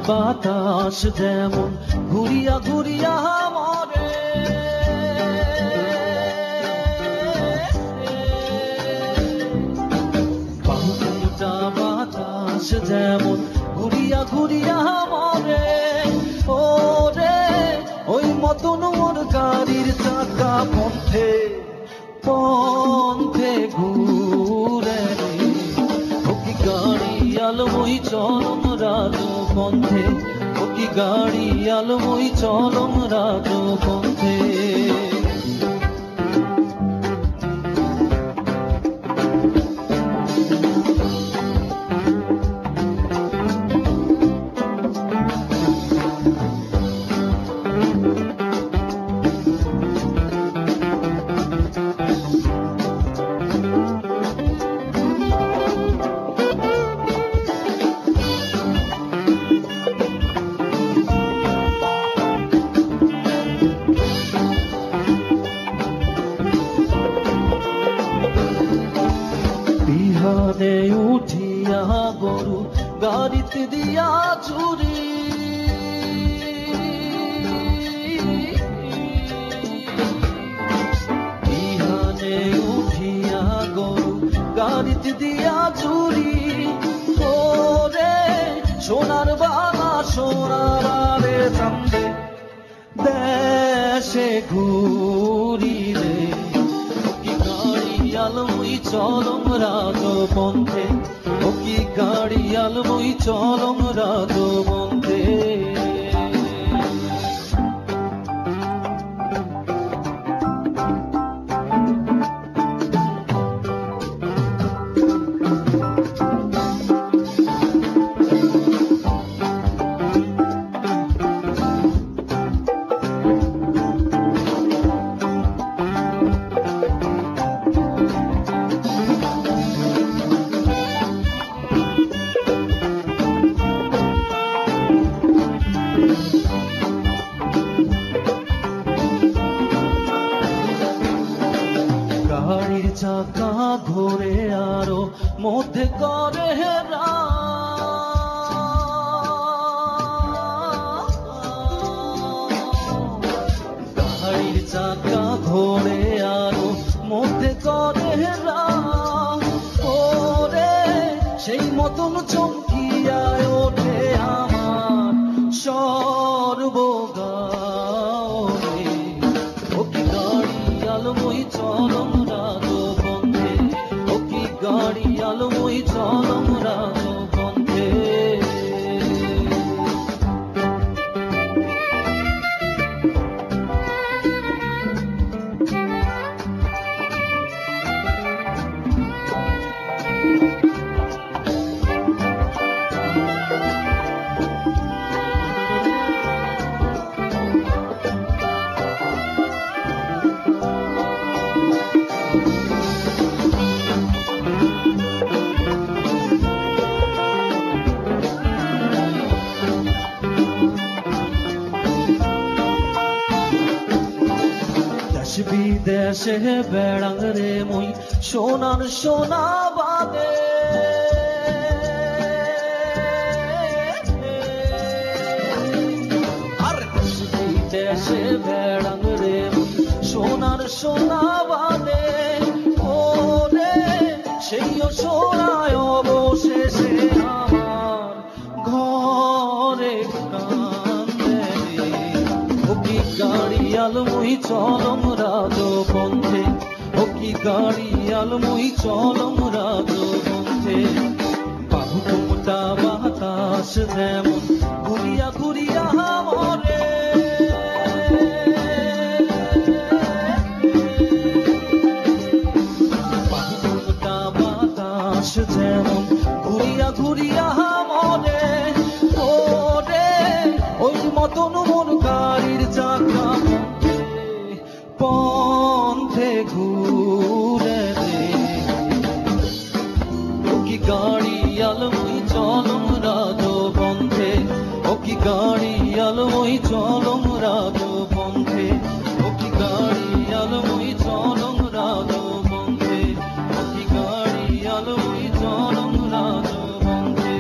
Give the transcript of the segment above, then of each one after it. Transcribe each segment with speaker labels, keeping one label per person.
Speaker 1: বাতাস যেমন ঘুরিয়া ঘুরিয়া মরে, পাল্টা বাতাস যেমন ঘুরিয়া ঘুরিয়া মরে, ওরে ওই মতন মোর গাড়ির চাকা পথে পথে ঘুরে রে। ও কি গাড়ি আলমই চলম রাজ পথে, ও কি গাড়ি আলমই চলম রাজ পথে। বিহানে উঠিয়া গরু গাড়িতে দিয়া চুরি, বিহানে উঠিয়া গরু গাড়িতে দিয়া চুরি, ওরে সোনার বালা সোনার আরে চান্দে দেশে ঘুরি রে। আলমই চলম রাজ পন্থে, ও কি গাড়ি আলমই চলম রাজ পন্থে। গাড়ির চাকা ঘোরে আরো মধ্যে করে গাড়ির চাকা ঘোরে আরো মধ্যে করে ওরে সেই মতন চমকিয়া ওঠে আমার সর্বগাও রে। ও কি গাড়ি আলমই চলম রাজ পন্থে, ও কি গাড়ি আলমই চলম রাজ পন্থে। বিদেশে বেড়াং রে মুই সোনার সোনা বাদে, আর বিদেশে বেড়াং রে মুই সোনার সোনা বাদে, ওরে সেই সোনায় অবশেষে আমার ঘরে কান্দে রে। ও কি গাড়ি আলমই চলম রাজ পন্থে, ও কি গাড়ি আলমই চলম রাজ পন্থে। বাহুটা বাতাস যেমন ঘুরিয়া ঘুরিয়া মরে, বাহুটা বাতাস যেমন ঘুরিয়া ঘুরিয়া মরে, ওরে ওই মতন মোর গাড়ির চাকা পন্থে ঘুরে রে। ও কি গাড়ি আলমই চলম রাজ পন্থে, ও কি গাড়ি আলমই চলম রাজ পন্থে, ও কি গাড়ি আলমই চলম রাজ পন্থে, ও কি গাড়ি আলমই চলম রাজ পন্থে।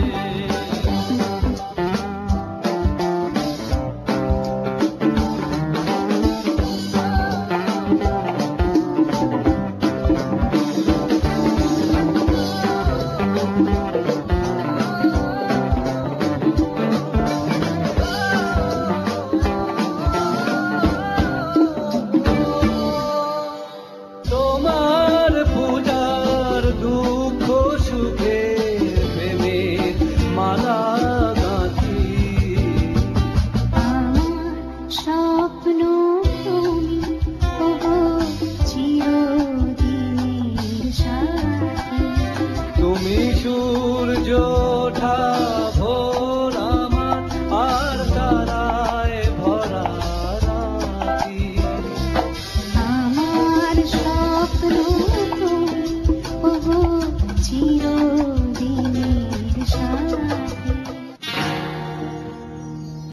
Speaker 1: চির